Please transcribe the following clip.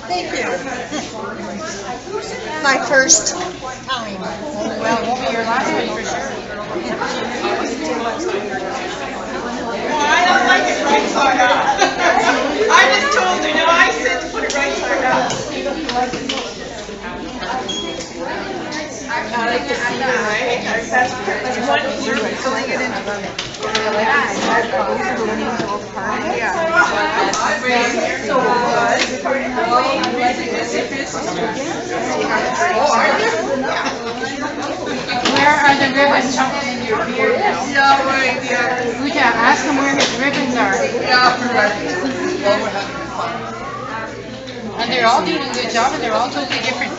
Thank you. My first time. Well, it won't be your last one for sure. I don't like it right side up. I just told her, no, I said to put it right side up. I like to see the way. That's one here. Filling it into the Where are the ribbons in your beard now? Yeah, right, yeah. We can ask him where his ribbons are. And they're all doing a good job and they're all totally different.